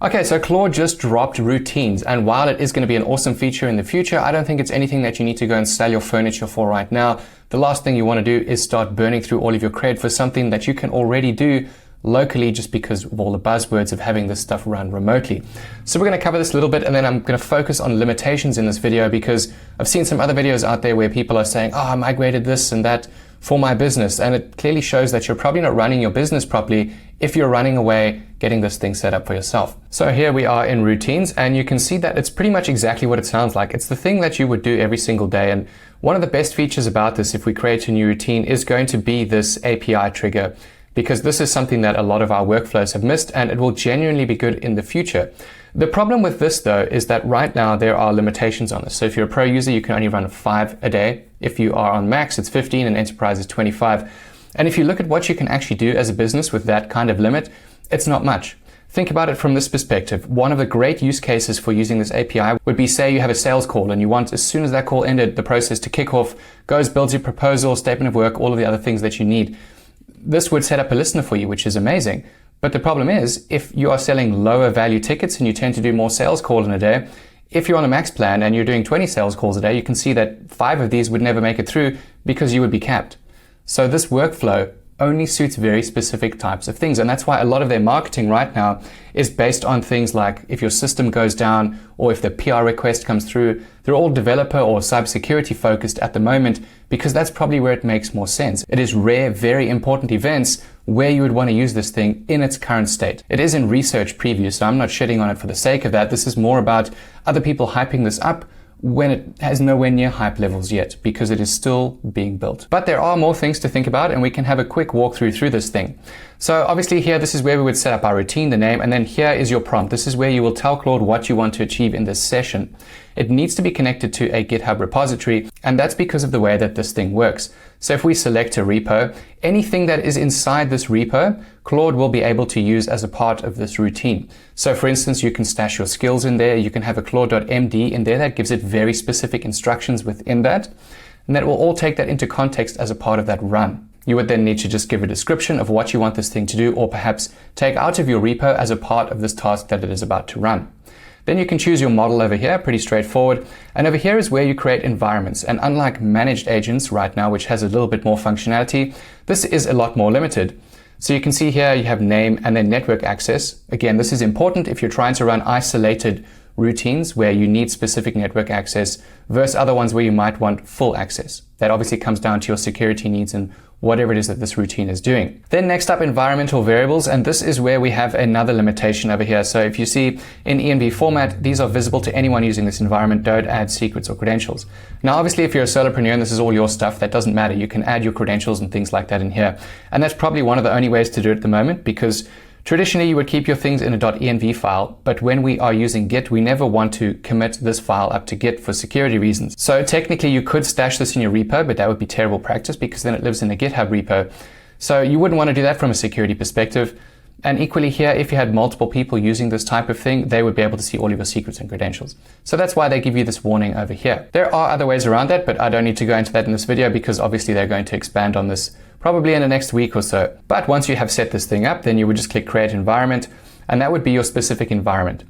Okay, so Claude just dropped routines, and while it is going to be an awesome feature in the future, I don't think it's anything that you need to go and sell your furniture for right now. The last thing you want to do is start burning through all of your cred for something that you can already do locally just because of all the buzzwords of having this stuff run remotely. So we're going to cover this a little bit, and then I'm going to focus on limitations in this video because I've seen some other videos out there where people are saying, oh, I migrated this and that for my business, and it clearly shows that you're probably not running your business properly if you're running away getting this thing set up for yourself. So here we are in routines, and you can see that it's pretty much exactly what it sounds like. It's the thing that you would do every single day, and one of the best features about this, if we create a new routine, is going to be this API trigger, because this is something that a lot of our workflows have missed, and it will genuinely be good in the future. The problem with this though is that right now there are limitations on this. So if you're a pro user, you can only run 5 a day. If you are on Max, it's 15, and Enterprise is 25. And if you look at what you can actually do as a business with that kind of limit, it's not much. Think about it from this perspective. One of the great use cases for using this API would be, say you have a sales call and you want, as soon as that call ended, the process to kick off, goes, builds your proposal, statement of work, all of the other things that you need. This would set up a listener for you, which is amazing. But the problem is, if you are selling lower value tickets and you tend to do more sales calls in a day, if you're on a max plan and you're doing 20 sales calls a day, you can see that 5 of these would never make it through because you would be capped. So this workflow only suits very specific types of things. And that's why a lot of their marketing right now is based on things like if your system goes down or if the PR request comes through. They're all developer or cybersecurity focused at the moment because that's probably where it makes more sense. It is rare, very important events where you would want to use this thing in its current state. It is in research preview, so I'm not shitting on it for the sake of that. This is more about other people hyping this up when it has nowhere near hype levels yet, because it is still being built. But there are more things to think about, and we can have a quick walkthrough through this thing. So obviously here, this is where we would set up our routine, the name, and then here is your prompt. This is where you will tell Claude what you want to achieve in this session. It needs to be connected to a GitHub repository, and that's because of the way that this thing works. So if we select a repo, anything that is inside this repo, Claude will be able to use as a part of this routine. So for instance, you can stash your skills in there. You can have a claude.md in there that gives it very specific instructions within that. And that will all take that into context as a part of that run. You would then need to just give a description of what you want this thing to do, or perhaps take out of your repo as a part of this task that it is about to run. Then you can choose your model over here, pretty straightforward. And over here is where you create environments. And unlike managed agents right now, which has a little bit more functionality, this is a lot more limited. So you can see here you have name and then network access. Again, this is important if you're trying to run isolated routines where you need specific network access versus other ones where you might want full access. That obviously comes down to your security needs and whatever it is that this routine is doing. Then next up, environmental variables, and this is where we have another limitation over here. So if you see in env format, these are visible to anyone using this environment. Don't add secrets or credentials. Now obviously if you're a solopreneur and this is all your stuff, that doesn't matter. You can add your credentials and things like that in here. And that's probably one of the only ways to do it at the moment, because traditionally, you would keep your things in a .env file, but when we are using Git, we never want to commit this file up to Git for security reasons. So technically, you could stash this in your repo, but that would be terrible practice because then it lives in a GitHub repo. So you wouldn't want to do that from a security perspective. And equally here, if you had multiple people using this type of thing, they would be able to see all of your secrets and credentials. So that's why they give you this warning over here. There are other ways around that, but I don't need to go into that in this video because obviously they're going to expand on this probably in the next week or so. But once you have set this thing up, then you would just click create environment, and that would be your specific environment.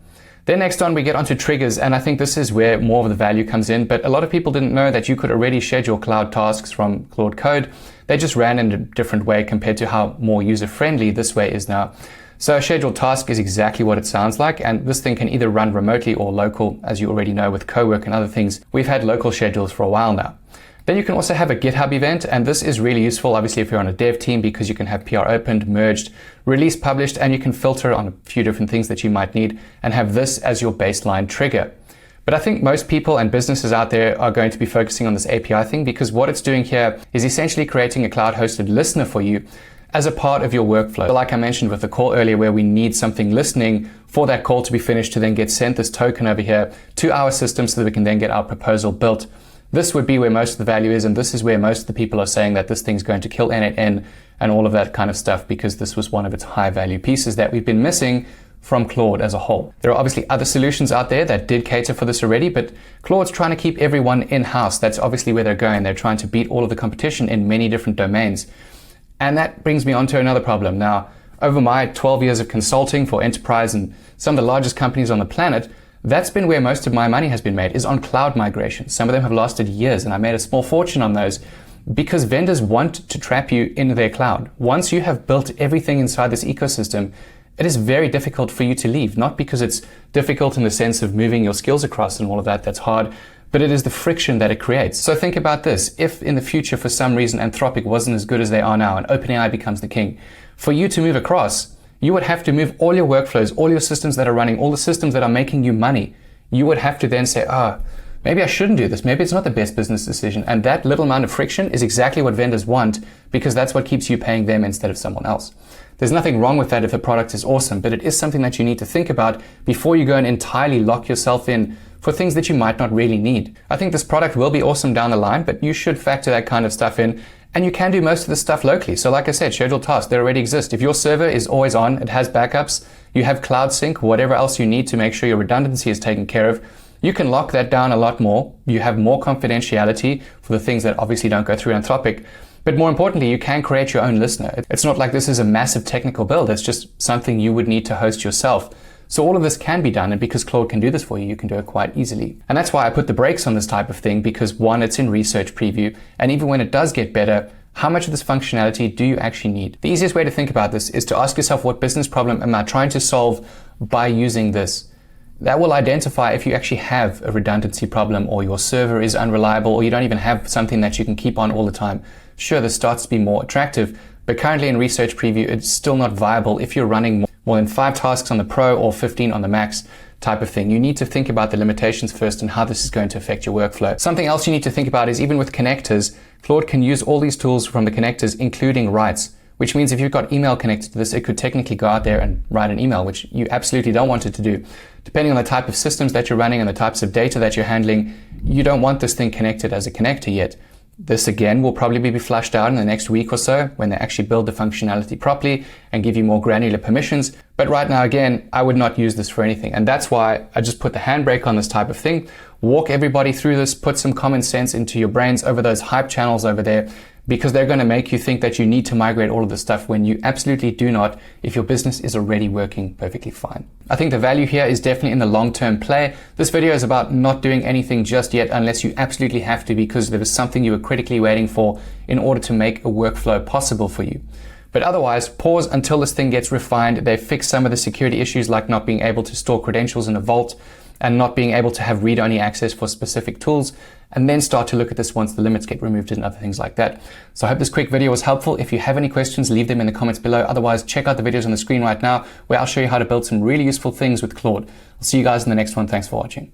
Then next on, we get onto triggers, and I think this is where more of the value comes in, but a lot of people didn't know that you could already schedule cloud tasks from Claude Code. They just ran in a different way compared to how more user-friendly this way is now. So a scheduled task is exactly what it sounds like, and this thing can either run remotely or local, as you already know with cowork and other things. We've had local schedules for a while now. Then you can also have a GitHub event, and this is really useful, obviously, if you're on a dev team, because you can have PR opened, merged, release published, and you can filter on a few different things that you might need and have this as your baseline trigger. But I think most people and businesses out there are going to be focusing on this API thing, because what it's doing here is essentially creating a cloud-hosted listener for you as a part of your workflow. Like I mentioned with the call earlier, where we need something listening for that call to be finished to then get sent this token over here to our system so that we can then get our proposal built. This would be where most of the value is, and this is where most of the people are saying that this thing's going to kill N8N and all of that kind of stuff, because this was one of its high value pieces that we've been missing from Claude as a whole. There are obviously other solutions out there that did cater for this already, but Claude's trying to keep everyone in-house. That's obviously where they're going. They're trying to beat all of the competition in many different domains. And that brings me on to another problem. Now, Over my 12 years of consulting for enterprise and some of the largest companies on the planet, that's been where most of my money has been made, is on cloud migration. Some of them have lasted years, and I made a small fortune on those because vendors want to trap you in their cloud. Once you have built everything inside this ecosystem, it is very difficult for you to leave. Not because it's difficult in the sense of moving your skills across and all of that, that's hard, but it is the friction that it creates. So think about this. If in the future, for some reason, Anthropic wasn't as good as they are now and OpenAI becomes the king, for you to move across, you would have to move all your workflows, all your systems that are running, all the systems that are making you money. You would have to then say, maybe I shouldn't do this. Maybe it's not the best business decision. And that little amount of friction is exactly what vendors want, because that's what keeps you paying them instead of someone else. There's nothing wrong with that if the product is awesome, but it is something that you need to think about before you go and entirely lock yourself in for things that you might not really need. I think this product will be awesome down the line, but you should factor that kind of stuff in. And you can do most of the stuff locally. So like I said, scheduled tasks, they already exist. If your server is always on, it has backups, you have cloud sync, whatever else you need to make sure your redundancy is taken care of, you can lock that down a lot more. You have more confidentiality for the things that obviously don't go through Anthropic. But more importantly, you can create your own listener. It's not like this is a massive technical build. It's just something you would need to host yourself. So all of this can be done, and because Claude can do this for you, you can do it quite easily. And that's why I put the brakes on this type of thing, because one, it's in research preview, and even when it does get better, how much of this functionality do you actually need? The easiest way to think about this is to ask yourself, what business problem am I trying to solve by using this? That will identify if you actually have a redundancy problem, or your server is unreliable, or you don't even have something that you can keep on all the time. Sure, this starts to be more attractive, but currently in research preview, it's still not viable if you're running more than 5 tasks on the Pro or 15 on the Max type of thing. You need to think about the limitations first and how this is going to affect your workflow. Something else you need to think about is, even with connectors, Claude can use all these tools from the connectors, including writes, which means if you've got email connected to this, it could technically go out there and write an email, which you absolutely don't want it to do. Depending on the type of systems that you're running and the types of data that you're handling, you don't want this thing connected as a connector yet. This again will probably be flushed out in the next week or so when they actually build the functionality properly and give you more granular permissions. But right now, again, I would not use this for anything. And that's why I just put the handbrake on this type of thing. Walk everybody through this, put some common sense into your brains over those hype channels over there, because they're going to make you think that you need to migrate all of this stuff when you absolutely do not, if your business is already working perfectly fine. I think the value here is definitely in the long-term play. This video is about not doing anything just yet unless you absolutely have to, because there was something you were critically waiting for in order to make a workflow possible for you. But otherwise, pause until this thing gets refined. They fix some of the security issues, like not being able to store credentials in a vault and not being able to have read-only access for specific tools, and then start to look at this once the limits get removed and other things like that. So I hope this quick video was helpful. If you have any questions, leave them in the comments below. Otherwise, check out the videos on the screen right now, where I'll show you how to build some really useful things with Claude. I'll see you guys in the next one. Thanks for watching.